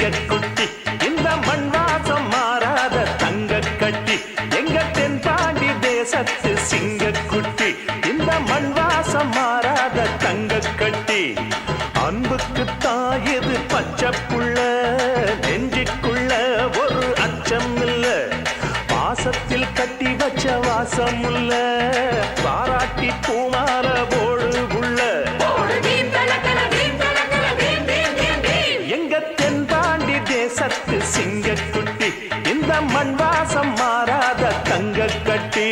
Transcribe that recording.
சிங்கக்குட்டி இந்த மண் வாசம் மாறாத தங்க கட்டி எங்க தென்பாண்டி தேசத்து சிங்கக்குட்டி இந்த மண் வாசம் மாறாத தங்க கட்டி அன்புக்கு தாயது பச்சை புள்ள நெஞ்சுக்குள்ள ஒரு அச்சம் இல்ல பாசத்தில் கட்டி வச்ச வாசம் இல்ல பாராட்டி பூமால போடு உள்ள எங்க தென்பாண்டி தேசத்து சிங்கக்குட்டி இந்த மண் வாசம் மாறாத தங்க கட்டி